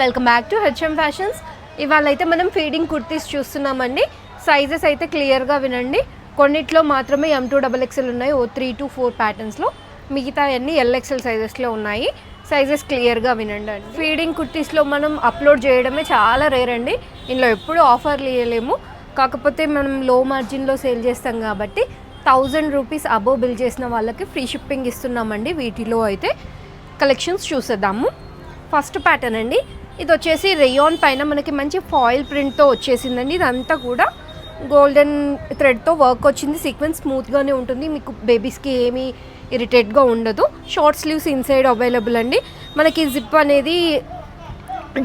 Welcome back to HM fashions. ఇవాళ అయితే మనం ఫీడింగ్ కుర్తీస్ చూస్తున్నామండి. సైజెస్ అయితే క్లియర్గా వినండి. కొన్నిట్లో మాత్రమే M2XXL ఉన్నాయి, 3 to 4 ప్యాటర్న్స్లో. మిగతా అన్ని LXL సైజెస్లో ఉన్నాయి. సైజెస్ క్లియర్గా వినండి అండి. ఫీడింగ్ కుర్తీస్లో మనం అప్లోడ్ చేయడమే చాలా రేర్ అండి. ఇందులో ఎప్పుడూ ఆఫర్లు ఇవ్వలేము. కాకపోతే మనం లో మార్జిన్లో సేల్ చేస్తాం కాబట్టి 1000 రూపీస్ అబోవ్ బిల్ చేసిన వాళ్ళకి ఫ్రీ షిప్పింగ్ ఇస్తున్నామండి. వీటిలో అయితే కలెక్షన్స్ చూసేద్దాము. ఫస్ట్ ప్యాటర్న్ అండి, ఇది వచ్చేసి రేయాన్ పైన మనకి మంచి ఫాయిల్ ప్రింట్తో వచ్చేసిందండి. ఇదంతా కూడా గోల్డెన్ థ్రెడ్తో వర్క్ వచ్చింది. సీక్వెన్స్ స్మూత్గానే ఉంటుంది, మీకు బేబీస్కి ఏమీ ఇరిటేట్గా ఉండదు. షార్ట్ స్లీవ్స్ ఇన్సైడ్ అవైలబుల్ అండి. మనకి జిప్ అనేది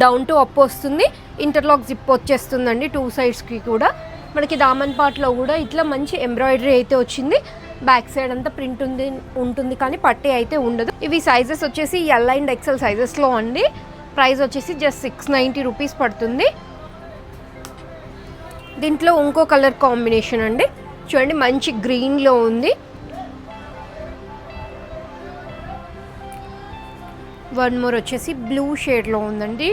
డౌన్ టు అప్ వస్తుంది, ఇంటర్లాక్ జిప్ వచ్చేస్తుందండి 2 సైడ్స్కి కూడా. మనకి దామన్ పార్ట్లో కూడా ఇట్లా మంచి ఎంబ్రాయిడరీ అయితే వచ్చింది. బ్యాక్ సైడ్ అంతా ప్రింట్ ఉంటుంది కానీ పట్టీ అయితే ఉండదు. ఇవి సైజెస్ వచ్చేసి L and XL సైజెస్లో అండి. ప్రైస్ వచ్చేసి జస్ట్ 690 రూపీస్ పడుతుంది. దీంట్లో ఇంకో కలర్ కాంబినేషన్ అండి, చూడండి మంచి గ్రీన్లో ఉంది. వన్ మోర్ వచ్చేసి బ్లూ షేడ్లో ఉందండి.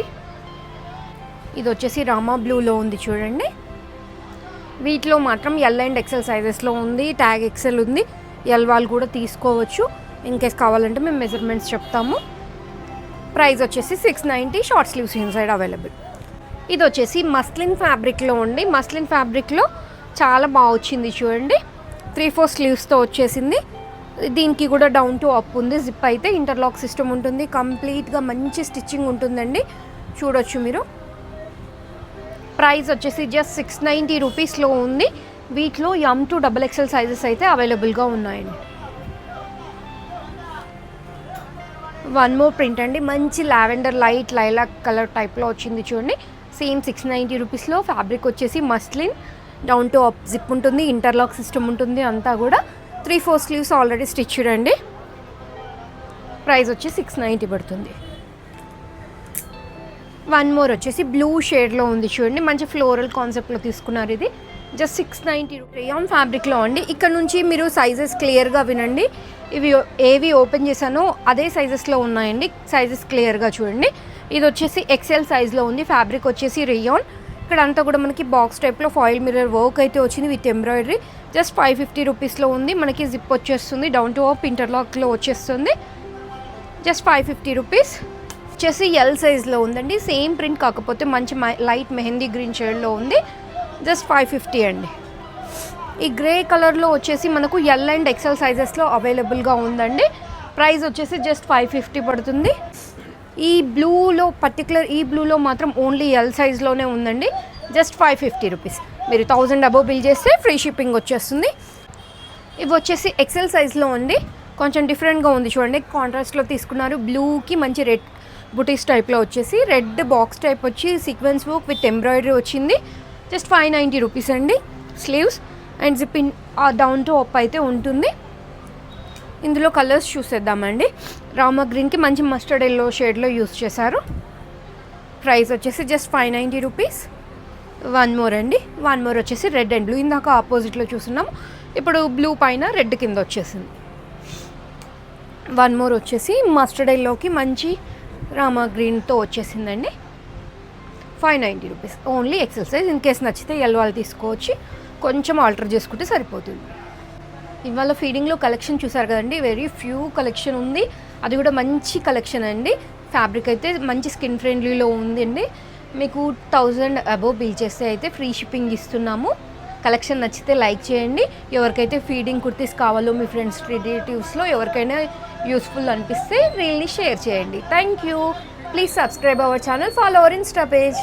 ఇది వచ్చేసి రామా బ్లూలో ఉంది చూడండి. వీటిలో మాత్రం L and XL సైజెస్లో ఉంది. ట్యాగ్ XL ఉంది. L వాళ్ళు కూడా తీసుకోవచ్చు. ఇన్కేస్ కావాలంటే మేము మెజర్మెంట్స్ చెప్తాము. ప్రైస్ వచ్చేసి 690, షార్ట్ స్లీవ్స్ ఇన్సైడ్ అవైలబుల్. ఇది వచ్చేసి మస్లిన్ ఫ్యాబ్రిక్లో ఉంది. మస్లిన్ ఫ్యాబ్రిక్లో చాలా బాగా వచ్చింది చూడండి. 3/4 స్లీవ్స్తో వచ్చేసింది. దీనికి కూడా డౌన్ టు అప్ ఉంది. జిప్ అయితే ఇంటర్లాక్ సిస్టమ్ ఉంటుంది. కంప్లీట్గా మంచి స్టిచ్చింగ్ ఉంటుందండి, చూడొచ్చు మీరు. ప్రైస్ వచ్చేసి జస్ట్ 690 రూపీస్లో ఉంది. వీటిలో M2XXL సైజెస్ అయితే అవైలబుల్గా ఉన్నాయండి. వన్ మోర్ ప్రింట్ అండి, మంచి లావెండర్ లైట్ లైలాక్ కలర్ టైప్లో వచ్చింది చూడండి. సేమ్ 690 రూపీస్లో. ఫ్యాబ్రిక్ వచ్చేసి muslin, down to up zip ఉంటుంది, ఇంటర్లాక్ సిస్టమ్ ఉంటుంది. అంతా కూడా 3/4 స్లీవ్స్ ఆల్రెడీ స్టిచ్డ్ అండి. ప్రైస్ వచ్చి 690 పడుతుంది. వన్ మోర్ వచ్చేసి బ్లూ షేడ్లో ఉంది చూడండి. మంచి ఫ్లోరల్ కాన్సెప్ట్లో తీసుకున్నారు. ఇది జస్ట్ 690 రేయాన్ ఫ్యాబ్రిక్లో అండి. ఇక్కడ నుంచి మీరు సైజెస్ క్లియర్గా వినండి. ఇవి ఏవి ఓపెన్ చేశానో అదే సైజెస్లో ఉన్నాయండి. సైజెస్ క్లియర్గా చూడండి. ఇది వచ్చేసి XL సైజ్లో ఉంది. ఫ్యాబ్రిక్ వచ్చేసి రేయాన్. ఇక్కడ అంతా కూడా మనకి బాక్స్ టైప్లో ఫాయిల్ మిర్రర్ వర్క్ అయితే వచ్చింది విత్ ఎంబ్రాయిడరీ. జస్ట్ 550 రూపీస్లో ఉంది. మనకి జిప్ వచ్చేస్తుంది, డౌన్ టు అప్ ఇంటర్లాక్లో వచ్చేస్తుంది. Just 550 rupees. వచ్చేసి L సైజ్లో ఉందండి. సేమ్ ప్రింట్ కాకపోతే మంచి లైట్ మెహందీ గ్రీన్ షేడ్లో ఉంది. జస్ట్ 550 అండి. ఈ గ్రే కలర్లో వచ్చేసి మనకు L and XL సైజెస్లో అవైలబుల్గా ఉందండి. ప్రైస్ వచ్చేసి జస్ట్ 550 పడుతుంది. ఈ బ్లూలో ఈ బ్లూలో మాత్రం ఓన్లీ L సైజ్లోనే ఉందండి. Just 550 rupees. మీరు 1000 అబోవ్ బిల్ చేస్తే ఫ్రీ షిప్పింగ్ వచ్చేస్తుంది. ఇవి వచ్చేసి XL సైజ్లో అండి. కొంచెం డిఫరెంట్గా ఉంది చూడండి. కాంట్రాస్ట్లో తీసుకున్నారు. బ్లూకి మంచి రెడ్ బుటీస్ టైప్లో వచ్చేసి రెడ్ బాక్స్ టైప్ వచ్చి సీక్వెన్స్ వర్క్ విత్ ఎంబ్రాయిడరీ వచ్చింది. జస్ట్ 590 రూపీస్ అండి. Sleeves and zip down to up అయితే ఉంటుంది. ఇందులో కలర్స్ చూసేద్దామండి. రామా గ్రీన్కి మంచి మస్టర్డ్ ఎల్లో షేడ్లో యూస్ చేశారు. ప్రైస్ వచ్చేసి జస్ట్ 590 రూపీస్. వన్ మోర్ అండి. వన్ మోర్ వచ్చేసి రెడ్ అండ్ బ్లూ. ఇందాక ఆపోజిట్లో చూస్తున్నాం, ఇప్పుడు బ్లూ పైన రెడ్ కింద వచ్చేసింది. వన్ మోర్ వచ్చేసి మస్టర్డ్ ఎల్లోకి మంచి రామా గ్రీన్తో వచ్చేసిందండి. 590 rupees only XL size. In case నచ్చితే L వాళ్ళు తీసుకోవచ్చు, కొంచెం ఆల్టర్ చేసుకుంటే సరిపోతుంది. ఇవాళ ఫీడింగ్లో కలెక్షన్ చూసారు కదండి. వెరీ ఫ్యూ కలెక్షన్ ఉంది, అది కూడా మంచి కలెక్షన్ అండి. ఫ్యాబ్రిక్ అయితే మంచి స్కిన్ ఫ్రెండ్లీలో ఉందండి. మీకు 1000 అబోవ్ బిల్ చేస్తే అయితే ఫ్రీ షిప్పింగ్ ఇస్తున్నాము. కలెక్షన్ నచ్చితే లైక్ చేయండి. ఎవరికైతే ఫీడింగ్ కుర్తీస్ కావాలో మీ ఫ్రెండ్స్ రిలేటివ్స్లో ఎవరికైనా యూస్ఫుల్ అనిపిస్తే రీల్ని షేర్ చేయండి. Thank you. Please subscribe our channel, follow our Insta page.